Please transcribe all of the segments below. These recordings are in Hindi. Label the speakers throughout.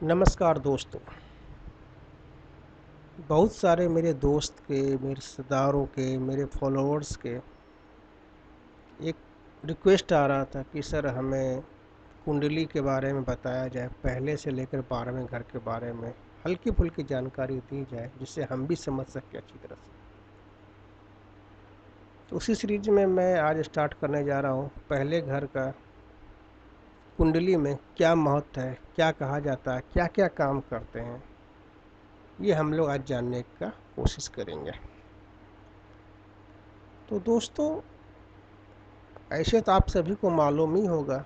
Speaker 1: नमस्कार दोस्तों। बहुत सारे मेरे दोस्त के, मेरे रिश्तेदारों के, मेरे फॉलोअर्स के एक रिक्वेस्ट आ रहा था कि सर हमें कुंडली के बारे में बताया जाए, पहले से लेकर 12वें घर के बारे में हल्की फुल्की जानकारी दी जाए जिससे हम भी समझ सकें अच्छी तरह से। तो उसी सीरीज में मैं आज स्टार्ट करने जा रहा हूँ पहले घर का। कुंडली में क्या महत्व है, क्या कहा जाता है, क्या क्या काम करते हैं, ये हम लोग आज जानने का कोशिश करेंगे। तो दोस्तों, ऐसे तो आप सभी को मालूम ही होगा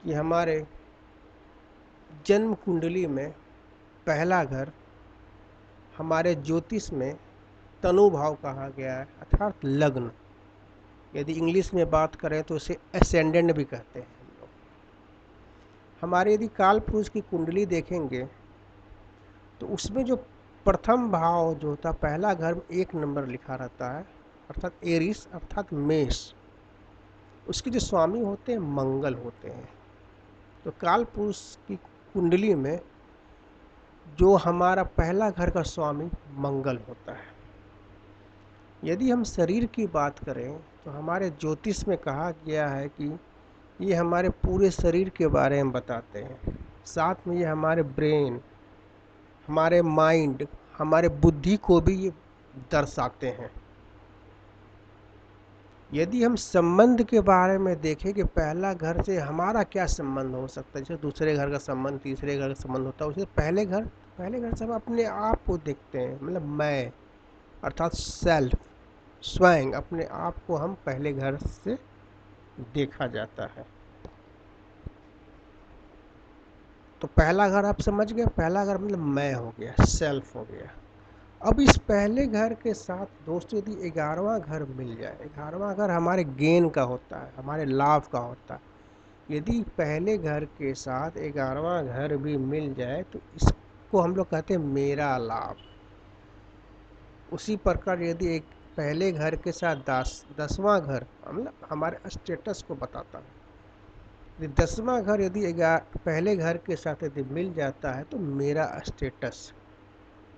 Speaker 1: कि हमारे जन्म कुंडली में पहला घर हमारे ज्योतिष में तनु भाव कहा गया है, अर्थात लग्न। यदि इंग्लिश में बात करें तो इसे एसेंडेंट भी कहते हैं हम लोग। हमारे यदि काल पुरुष की कुंडली देखेंगे तो उसमें जो प्रथम भाव जो होता है, पहला घर में 1 नंबर लिखा रहता है, अर्थात एरिस अर्थात मेष। उसके जो स्वामी होते हैं मंगल होते हैं। तो काल पुरुष की कुंडली में जो हमारा पहला घर का स्वामी मंगल होता है। यदि हम शरीर की बात करें तो हमारे ज्योतिष में कहा गया है कि ये हमारे पूरे शरीर के बारे में बताते हैं। साथ में ये हमारे ब्रेन, हमारे माइंड, हमारे बुद्धि को भी ये दर्शाते हैं। यदि हम संबंध के बारे में देखें कि पहला घर से हमारा क्या संबंध हो सकता है, जैसे दूसरे घर का संबंध, तीसरे घर का संबंध होता है, उसे पहले घर से हम अपने आप को देखते हैं, मतलब मैं अर्थात सेल्फ, स्वयं अपने आप को हम पहले घर से देखा जाता है। तो पहला घर आप समझ गए, पहला घर मतलब मैं हो गया, सेल्फ हो गया। अब इस पहले घर के साथ दोस्तों यदि 11वां घर मिल जाए, 11वां घर हमारे गेन का होता है, हमारे लाभ का होता है। यदि पहले घर के साथ 11वां घर भी मिल जाए तो इसको हम लोग कहते हैं मेरा लाभ। उसी प्रकार यदि एक पहले घर के साथ 10वां घर मतलब हमारे स्टेटस को बताता है, यदि 10वां घर यदि पहले घर के साथ यदि मिल जाता है तो मेरा स्टेटस,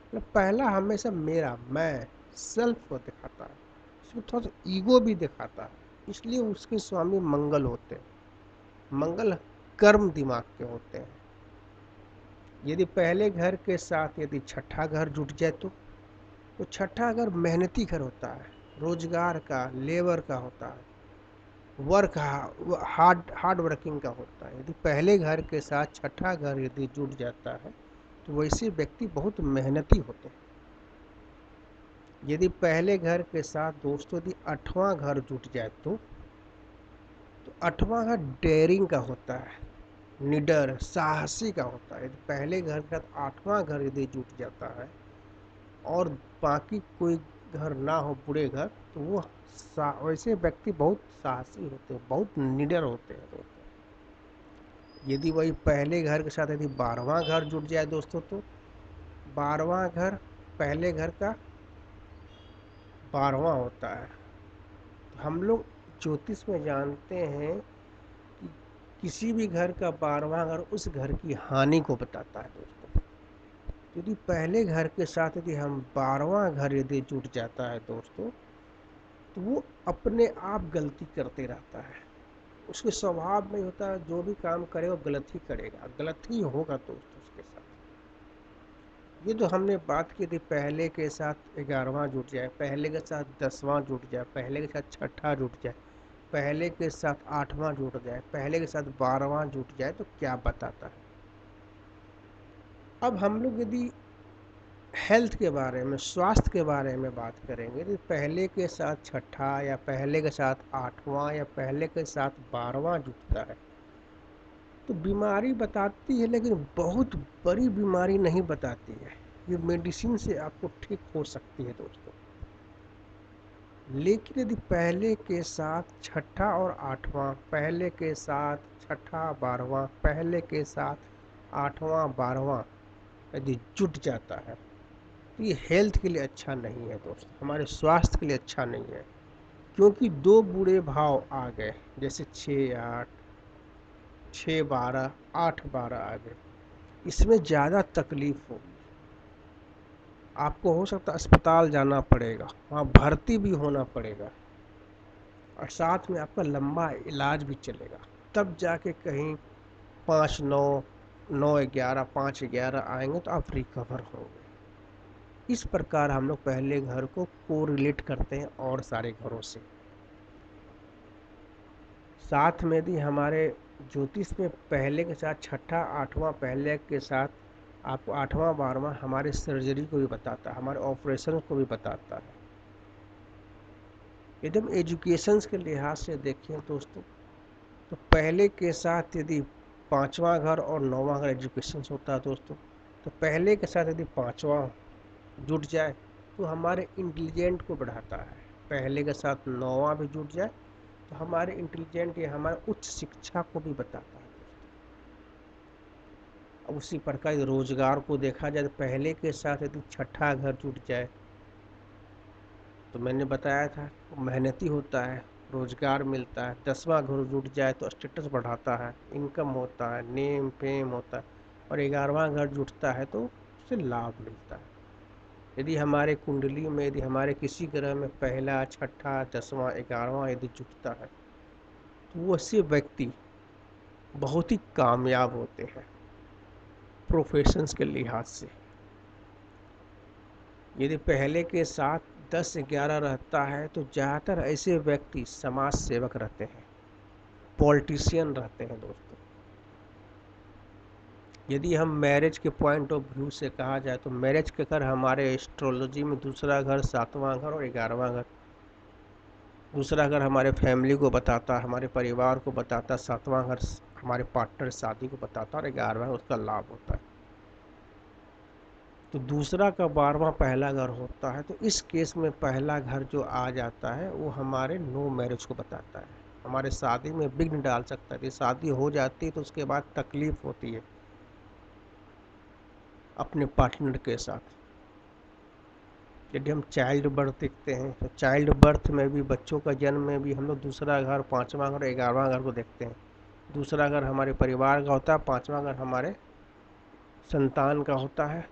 Speaker 1: मतलब पहला हमेशा मेरा, मैं, सेल्फ को दिखाता है। इसमें थोड़ा सा ईगो भी दिखाता है, इसलिए उसके स्वामी मंगल होते हैं। मंगल कर्म दिमाग के होते हैं। यदि पहले घर के साथ यदि छठा घर जुट जाए तो छठा घर मेहनती घर होता है, रोजगार का, लेबर का होता है, वर्क हार्ड वर्किंग का होता है। यदि पहले घर के साथ छठा घर यदि जुट जाता है तो वैसे व्यक्ति बहुत मेहनती होते हैं। यदि पहले घर के साथ दोस्तों यदि 8वां घर जुट जाए तो 8वां घर डेयरिंग का होता है, निडर, साहसी का होता है। यदि पहले घर के साथ 8वां घर यदि जुट जाता है और बाकी कोई घर ना हो, बुरे घर, तो वो वैसे व्यक्ति बहुत साहसी होते हैं, बहुत निडर होते हैं दोस्तों। यदि वही पहले घर के साथ यदि 12वां घर जुट जाए दोस्तों तो 12वां घर पहले घर का 12वां होता है। तो हम लोग ज्योतिष में जानते हैं कि किसी भी घर का 12वां घर उस घर की हानि को बताता है दोस्तों। यदि पहले घर के साथ यदि हम 12वां घर यदि जुट जाता है दोस्तों तो वो अपने आप गलती करते रहता है। उसके स्वभाव में होता है जो भी काम करे वो गलत ही करेगा, गलत ही होगा दोस्तों उसके साथ। ये जो हमने बात की थी पहले के साथ 11वां जुट जाए, पहले के साथ 10वां जुट जाए, पहले के साथ छठा जुट जाए, पहले के साथ 8वां जुट जाए, पहले के साथ 12वां जुट जाए तो क्या बताता है। अब हम लोग यदि हेल्थ के बारे में, स्वास्थ्य के बारे में बात करेंगे तो पहले के साथ छठा या पहले के साथ 8वां या पहले के साथ 12वां जुटता है तो बीमारी बताती है, लेकिन बहुत बड़ी बीमारी नहीं बताती है। ये मेडिसिन से आपको ठीक हो सकती है दोस्तों। लेकिन यदि पहले के साथ छठा और 8वां, पहले के साथ छठा 12वां, पहले के साथ 8वां 12वां यदि जुट जाता है तो ये हेल्थ के लिए अच्छा नहीं है दोस्तों, हमारे स्वास्थ्य के लिए अच्छा नहीं है। क्योंकि दो बुरे भाव आ गए, जैसे 6 8, 6 12 8 12 आ गए, इसमें ज़्यादा तकलीफ होगी। आपको हो सकता है अस्पताल जाना पड़ेगा, वहाँ भर्ती भी होना पड़ेगा, और साथ में आपका लंबा इलाज भी चलेगा, तब जाके कहीं 5 9 9 11 5 11 आएंगे तो आप रिकवर होंगे। इस प्रकार हम लोग पहले घर को कोरिलेट करते हैं और सारे घरों से। साथ में यदि हमारे ज्योतिष में पहले के साथ छठा आठवां पहले के साथ आपको आठवां बारहवां हमारे सर्जरी को भी बताता है, हमारे ऑपरेशन को भी बताता है। यदि हम एजुकेशन के लिहाज से देखें दोस्तों, तो पहले के साथ यदि पांचवा घर और नौवां घर एजुकेशन होता है दोस्तों, तो पहले के साथ यदि पांचवा जुट जाए तो हमारे इंटेलिजेंट को बढ़ाता है। पहले के साथ नौवां भी जुट जाए तो हमारे इंटेलिजेंट या हमारे उच्च शिक्षा को भी बताता है। अब उसी प्रकार रोजगार को देखा जाए तो पहले के साथ यदि छठा घर जुट जाए तो मैंने बताया था मेहनती होता है, रोजगार मिलता है। 10वां घर जुट जाए तो स्टेटस बढ़ाता है, इनकम होता है, नेम फेम होता है। और 11वां घर जुटता है तो उससे लाभ मिलता है। यदि हमारे कुंडली में यदि हमारे किसी ग्रह में पहला छठा 10वां 11वां यदि जुटता है तो वो से व्यक्ति बहुत ही कामयाब होते हैं प्रोफेशंस के लिहाज से। यदि पहले के साथ 10 11 रहता है तो ज़्यादातर ऐसे व्यक्ति समाज सेवक रहते हैं, पॉलिटिशियन रहते हैं दोस्तों। यदि हम मैरिज के पॉइंट ऑफ व्यू से कहा जाए तो मैरिज के घर हमारे एस्ट्रोलॉजी में दूसरा घर 7वां घर और 11वां घर। दूसरा घर हमारे फैमिली को बताता है, हमारे परिवार को बताता है। 7वां घर हमारे पार्टनर शादी को बताता है और 11वां उसका लाभ होता है। तो दूसरा का 12वां पहला घर होता है, तो इस केस में पहला घर जो आ जाता है वो हमारे नो मैरिज को बताता है, हमारे शादी में विघ्न डाल सकता है। शादी हो जाती है तो उसके बाद तकलीफ होती है अपने पार्टनर के साथ। यदि हम चाइल्ड बर्थ देखते हैं तो चाइल्ड बर्थ में भी, बच्चों का जन्म में भी हम लोग दूसरा घर 5वां घर 11वां घर को देखते हैं। दूसरा घर हमारे परिवार का होता है, 5वां घर हमारे संतान का होता है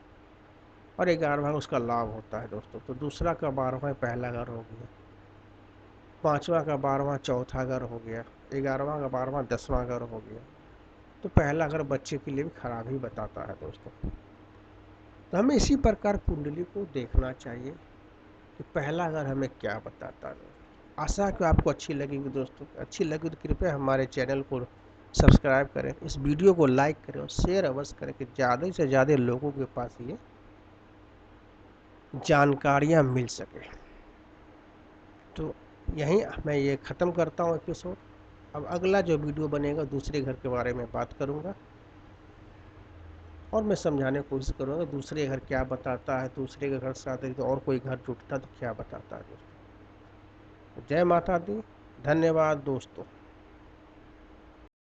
Speaker 1: और 11वां उसका लाभ होता है दोस्तों। तो दूसरा का 12वां पहला घर हो गया, 5वां का 12वां चौथा घर हो गया, 11वां का 12वां 10वां घर हो गया। तो पहला घर बच्चे के लिए भी खराब ही बताता है दोस्तों। तो हमें इसी प्रकार कुंडली को देखना चाहिए कि पहला घर हमें क्या बताता है। आशा है कि आपको अच्छी लगेगी दोस्तों। अच्छी लगी तो कृपया हमारे चैनल को सब्सक्राइब करें, इस वीडियो को लाइक करें और शेयर अवश्य करें कि ज़्यादा से ज़्यादा लोगों के पास ये जानकारियाँ मिल सके। तो यहीं मैं ये ख़त्म करता हूँ एपिसोड। अब अगला जो वीडियो बनेगा दूसरे घर के बारे में बात करूँगा और मैं समझाने की कोशिश करूँगा दूसरे घर क्या बताता है, दूसरे के घर से आते तो और कोई घर जुटता तो क्या बताता है दोस्तों। जय माता दी, धन्यवाद दोस्तों।